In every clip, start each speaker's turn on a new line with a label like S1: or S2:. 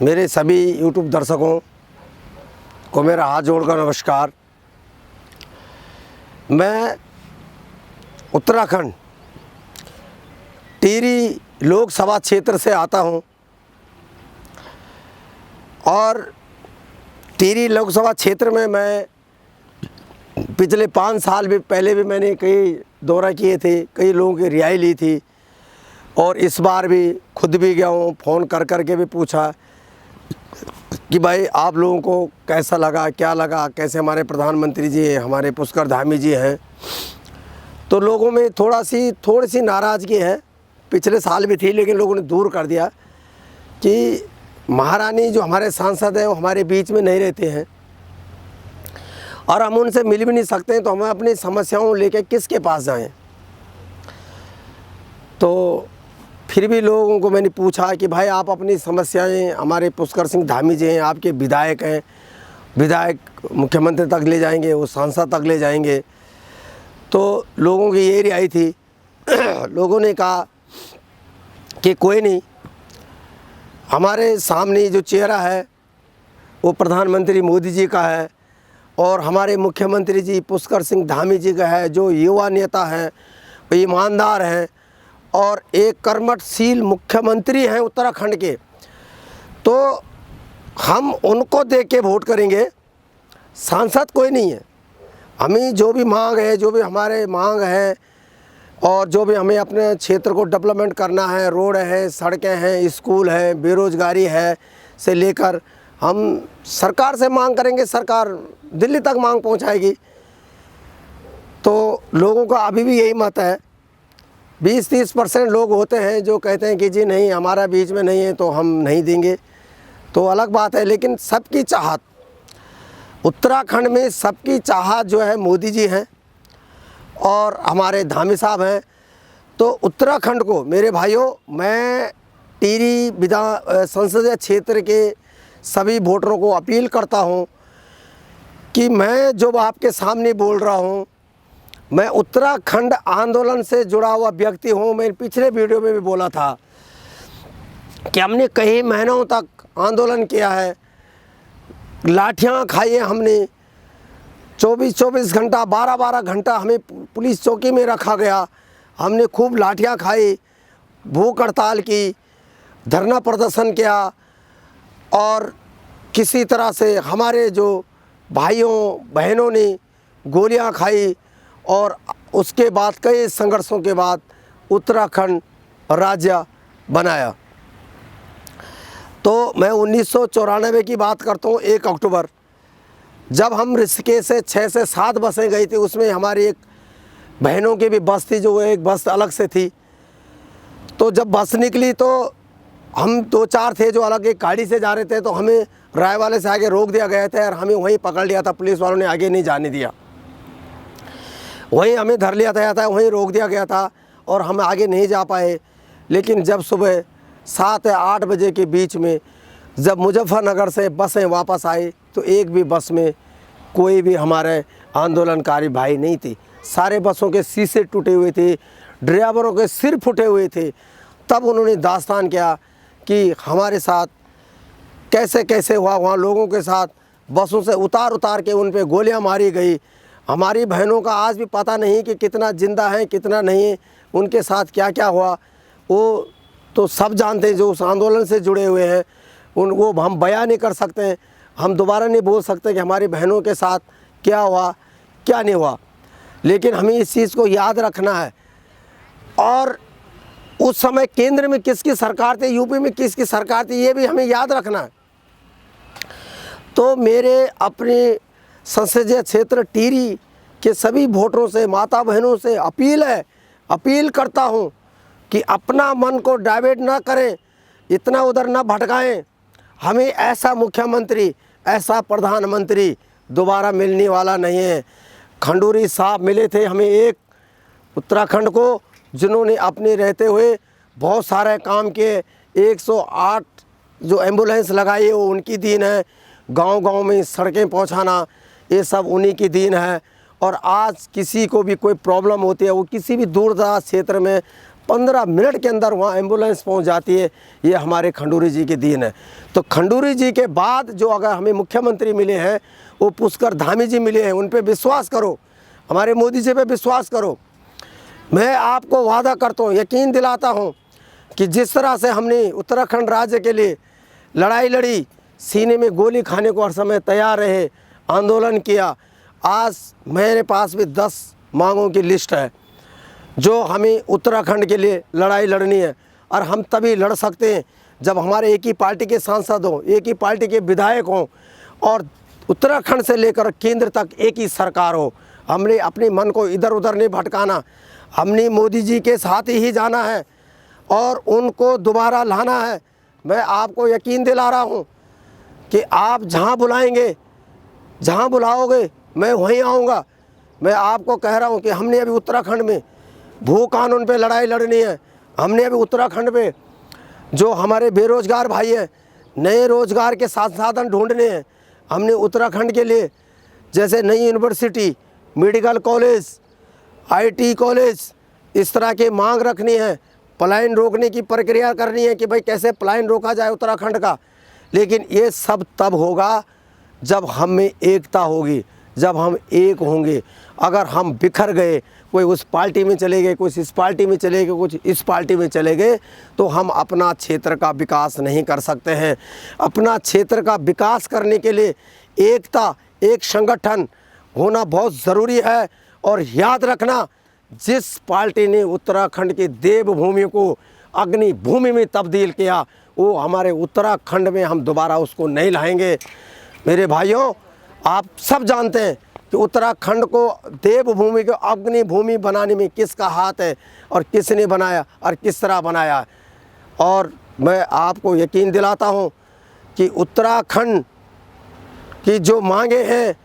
S1: मेरे सभी YouTube दर्शकों को मेरा हाथ जोड़कर नमस्कार। मैं उत्तराखंड टिहरी लोकसभा क्षेत्र से आता हूं और टिहरी लोकसभा क्षेत्र में मैं पिछले 5 साल भी पहले भी मैंने कई दौरा किए थे, कई लोगों की रिहाई ली थी और इस बार भी खुद भी गया हूँ। फ़ोन कर के भी पूछा कि भाई आप लोगों को कैसा लगा, क्या लगा, कैसे हमारे प्रधानमंत्री जी हैं, हमारे पुष्कर धामी जी हैं। तो लोगों में थोड़ी सी नाराज़गी है, पिछले साल भी थी लेकिन लोगों ने दूर कर दिया कि महारानी जो हमारे सांसद हैं वो हमारे बीच में नहीं रहते हैं और हम उनसे मिल भी नहीं सकते हैं, तो हमें अपनी समस्याओं लेके किसके पास जाएं। तो फिर भी लोगों को मैंने पूछा कि भाई आप अपनी समस्याएं हमारे पुष्कर सिंह धामी जी हैं, आपके विधायक हैं, विधायक मुख्यमंत्री तक ले जाएंगे, वो सांसद तक ले जाएंगे। तो लोगों की ये राय थी। लोगों ने कहा कि कोई नहीं, हमारे सामने जो चेहरा है वो प्रधानमंत्री मोदी जी का है और हमारे मुख्यमंत्री जी पुष्कर सिंह धामी जी का है, जो युवा नेता हैं, वो ईमानदार हैं और एक कर्मठशील मुख्यमंत्री हैं उत्तराखंड के। तो हम उनको देख के वोट करेंगे, सांसद कोई नहीं है। हमें जो भी मांग है, जो भी हमारे मांग है और जो भी हमें अपने क्षेत्र को डेवलपमेंट करना है, रोड है, सड़कें हैं, स्कूल है, बेरोज़गारी है से लेकर हम सरकार से मांग करेंगे, सरकार दिल्ली तक मांग पहुंचाएगी। तो लोगों का अभी भी यही मत है। 20-30% लोग होते हैं जो कहते हैं कि जी नहीं, हमारा बीच में नहीं है तो हम नहीं देंगे, तो अलग बात है। लेकिन सबकी चाहत, उत्तराखंड में सबकी चाहत जो है मोदी जी हैं और हमारे धामी साहब हैं। तो उत्तराखंड को मेरे भाइयों, मैं टिहरी संसदीय क्षेत्र के सभी वोटरों को अपील करता हूं कि मैं जो आपके सामने बोल रहा हूं, मैं उत्तराखंड आंदोलन से जुड़ा हुआ व्यक्ति हूं। मैं पिछले वीडियो में भी बोला था कि हमने कई महीनों तक आंदोलन किया है, लाठियां खाई है हमने, 24-24 घंटा, 12-12 घंटा हमें पुलिस चौकी में रखा गया। हमने खूब लाठियां खाई, भूख हड़ताल की, धरना प्रदर्शन किया और किसी तरह से हमारे जो भाइयों बहनों ने गोलियां खाई और उसके बाद कई संघर्षों के बाद उत्तराखंड राज्य बनाया। तो मैं 1994 की बात करता हूँ, 1 अक्टूबर, जब हम ऋषिकेश से 6 से 7 बसें गई थी, उसमें हमारी एक बहनों की भी बस थी, जो एक बस अलग से थी। तो जब बस निकली तो हम 2-4 थे जो अलग एक गाड़ी से जा रहे थे, तो हमें राय वाले से आगे रोक दिया गया था और हमें वहीं पकड़ लिया था। पुलिस वालों ने आगे नहीं जाने दिया, वहीं हमें धर लिया था, वहीं रोक दिया गया था और हम आगे नहीं जा पाए। लेकिन जब सुबह 7 या 8 बजे के बीच में जब मुजफ्फरनगर से बसें वापस आई तो एक भी बस में कोई भी हमारे आंदोलनकारी भाई नहीं थे। सारे बसों के शीशे टूटे हुए थे, ड्राइवरों के सिर फूटे हुए थे। तब उन्होंने दास्तान किया कि हमारे साथ कैसे कैसे हुआ। वहाँ लोगों के साथ बसों से उतार के उन पर गोलियाँ मारी गई। हमारी बहनों का आज भी पता नहीं कि कितना जिंदा है, कितना नहीं, उनके साथ क्या क्या हुआ वो तो सब जानते हैं जो उस आंदोलन से जुड़े हुए हैं। वो हम बयान नहीं कर सकते हैं, हम दोबारा नहीं बोल सकते कि हमारी बहनों के साथ क्या हुआ, क्या नहीं हुआ। लेकिन हमें इस चीज़ को याद रखना है। और उस समय केंद्र में किसकी सरकार थी, यूपी में किसकी सरकार थी, ये भी हमें याद रखना है। तो मेरे अपने संसदीय क्षेत्र टिहरी के सभी वोटरों से, माता बहनों से अपील करता हूं कि अपना मन को डाइवर्ट ना करें, इतना उधर ना भटकाएं। हमें ऐसा मुख्यमंत्री, ऐसा प्रधानमंत्री दोबारा मिलने वाला नहीं है। खंडूरी साहब मिले थे हमें एक उत्तराखंड को, जिन्होंने अपने रहते हुए बहुत सारे काम किए। 108 जो एम्बुलेंस लगाई वो उनकी देन है, गांव-गांव में सड़कें पहुंचाना ये सब उन्हीं की देन है। और आज किसी को भी कोई प्रॉब्लम होती है, वो किसी भी दूर दराज क्षेत्र में 15 मिनट के अंदर वहाँ एम्बुलेंस पहुँच जाती है। ये हमारे खंडूरी जी के दीन है। तो खंडूरी जी के बाद जो अगर हमें मुख्यमंत्री मिले हैं वो पुष्कर धामी जी मिले हैं, उन पे विश्वास करो, हमारे मोदी जी पे विश्वास करो। मैं आपको वादा करता हूँ, यकीन दिलाता हूँ कि जिस तरह से हमने उत्तराखंड राज्य के लिए लड़ाई लड़ी, सीने में गोली खाने को हर समय तैयार रहे, आंदोलन किया, आज मेरे पास भी 10 मांगों की लिस्ट है जो हमें उत्तराखंड के लिए लड़ाई लड़नी है। और हम तभी लड़ सकते हैं जब हमारे एक ही पार्टी के सांसद हों, एक ही पार्टी के विधायक हों और उत्तराखंड से लेकर केंद्र तक एक ही सरकार हो। हमने अपने मन को इधर उधर नहीं भटकाना, हमने मोदी जी के साथ ही जाना है और उनको दोबारा लाना है। मैं आपको यकीन दिला रहा हूँ कि आप जहाँ बुलाएंगे, जहाँ बुलाओगे मैं वहीं आऊँगा। मैं आपको कह रहा हूँ कि हमने अभी उत्तराखंड में भू कानून पे लड़ाई लड़नी है। हमने अभी उत्तराखंड में जो हमारे बेरोजगार भाई हैं, नए रोजगार के साधन ढूंढने हैं। हमने उत्तराखंड के लिए जैसे नई university, medical college, IT college, इस तरह की मांग रखनी है। पलायन रोकने की प्रक्रिया करनी है कि भाई कैसे पलायन रोका जाए उत्तराखंड का। लेकिन ये सब तब होगा जब हम में एकता होगी, जब हम एक होंगे। अगर हम बिखर गए, कोई उस पार्टी में चले गए, कुछ इस पार्टी में चले गए, कुछ इस पार्टी में चले गए, तो हम अपना क्षेत्र का विकास नहीं कर सकते हैं। अपना क्षेत्र का विकास करने के लिए एकता, एक संगठन होना बहुत ज़रूरी है। और याद रखना, जिस पार्टी ने उत्तराखंड की देवभूमि को अग्नि भूमि में तब्दील किया, वो हमारे उत्तराखंड में हम दोबारा उसको नहीं लाएंगे। मेरे भाइयों, आप सब जानते हैं कि उत्तराखंड को देवभूमि को अग्नि भूमि बनाने में किसका हाथ है और किसने बनाया और किस तरह बनाया। और मैं आपको यकीन दिलाता हूँ कि उत्तराखंड की जो मांगे हैं,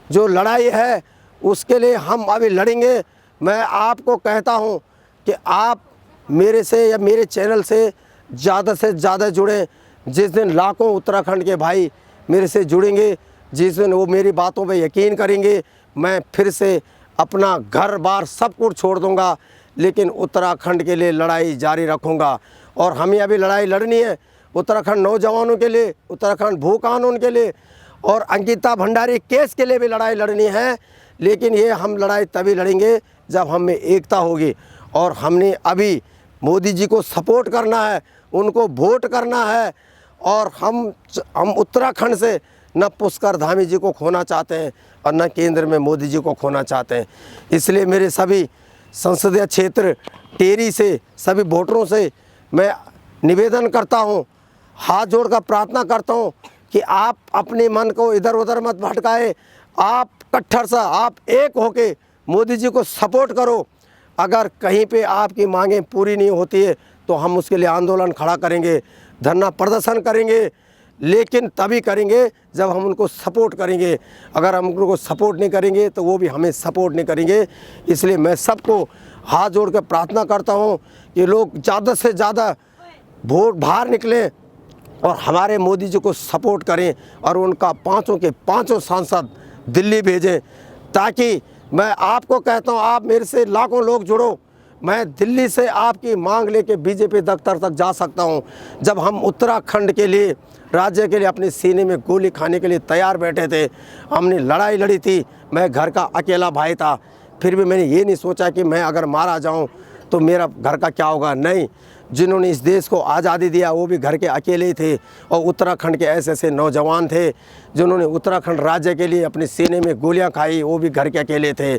S1: जो लड़ाई है, उसके लिए हम अभी लड़ेंगे। मैं आपको कहता हूँ कि आप मेरे से या मेरे चैनल से ज़्यादा जुड़ें। जिस दिन लाखों उत्तराखंड के भाई मेरे से जुड़ेंगे, जिस दिन वो मेरी बातों पे यकीन करेंगे, मैं फिर से अपना घर बार सब कुछ छोड़ दूंगा, लेकिन उत्तराखंड के लिए लड़ाई जारी रखूंगा। और हमें अभी लड़ाई लड़नी है उत्तराखंड नौजवानों के लिए, उत्तराखंड भू कानून के लिए और अंकिता भंडारी केस के लिए भी लड़ाई लड़नी है। लेकिन ये हम लड़ाई तभी लड़ेंगे जब हम में एकता होगी। और हमने अभी मोदी जी को सपोर्ट करना है, उनको वोट करना है। और हम उत्तराखंड से न पुष्कर धामी जी को खोना चाहते हैं और न केंद्र में मोदी जी को खोना चाहते हैं। इसलिए मेरे सभी संसदीय क्षेत्र टेरी से सभी वोटरों से मैं निवेदन करता हूं, हाथ जोड़कर प्रार्थना करता हूं कि आप अपने मन को इधर उधर मत भटकाए। आप कट्टर सा, आप एक होके मोदी जी को सपोर्ट करो। अगर कहीं पे आपकी मांगें पूरी नहीं होती है तो हम उसके लिए आंदोलन खड़ा करेंगे, धरना प्रदर्शन करेंगे, लेकिन तभी करेंगे जब हम उनको सपोर्ट करेंगे। अगर हम उनको सपोर्ट नहीं करेंगे तो वो भी हमें सपोर्ट नहीं करेंगे। इसलिए मैं सबको हाथ जोड़ कर प्रार्थना करता हूँ कि लोग ज़्यादा से ज़्यादा वोट बाहर निकलें और हमारे मोदी जी को सपोर्ट करें और उनका 5 के 5 सांसद दिल्ली भेजें। ताकि मैं आपको कहता हूँ, आप मेरे से लाखों लोग जुड़ो, मैं दिल्ली से आपकी मांग लेके बीजेपी दफ्तर तक जा सकता हूं। जब हम उत्तराखंड के लिए, राज्य के लिए अपने सीने में गोली खाने के लिए तैयार बैठे थे, हमने लड़ाई लड़ी थी, मैं घर का अकेला भाई था, फिर भी मैंने ये नहीं सोचा कि मैं अगर मारा जाऊं तो मेरा घर का क्या होगा। नहीं, जिन्होंने इस देश को आज़ादी दिया वो भी घर के अकेले ही थे। और उत्तराखंड के ऐसे ऐसे नौजवान थे जिन्होंने उत्तराखंड राज्य के लिए अपने सीने में गोलियां खाई, वो भी घर के अकेले थे।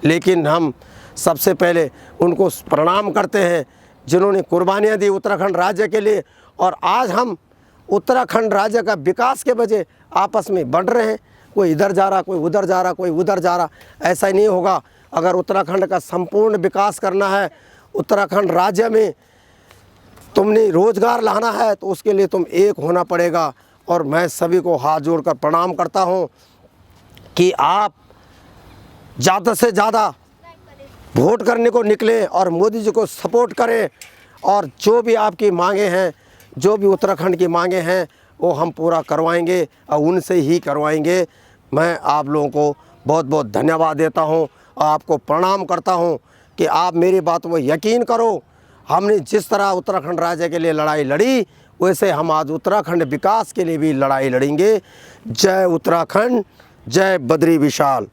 S1: लेकिन हम सबसे पहले उनको प्रणाम करते हैं जिन्होंने कुर्बानियां दी उत्तराखंड राज्य के लिए। और आज हम उत्तराखंड राज्य का विकास के वजह आपस में बढ़ रहे हैं। कोई इधर जा रहा, कोई उधर जा रहा, कोई उधर जा रहा। ऐसा ही नहीं होगा। अगर उत्तराखंड का संपूर्ण विकास करना है, उत्तराखंड राज्य में तुमने रोजगार लाना है, तो उसके लिए तुम एक होना पड़ेगा। और मैं सभी को हाथ जोड़कर प्रणाम करता हूं कि आप ज़्यादा से ज़्यादा वोट करने को निकले और मोदी जी को सपोर्ट करें। और जो भी आपकी मांगे हैं, जो भी उत्तराखंड की मांगे हैं, वो हम पूरा करवाएंगे और उनसे ही करवाएंगे। मैं आप लोगों को बहुत बहुत धन्यवाद देता हूं, आपको प्रणाम करता हूं कि आप मेरी बातों में यकीन करो। हमने जिस तरह उत्तराखंड राज्य के लिए लड़ाई लड़ी, वैसे हम आज उत्तराखंड विकास के लिए भी लड़ाई लड़ेंगे। जय उत्तराखंड, जय बद्री विशाल।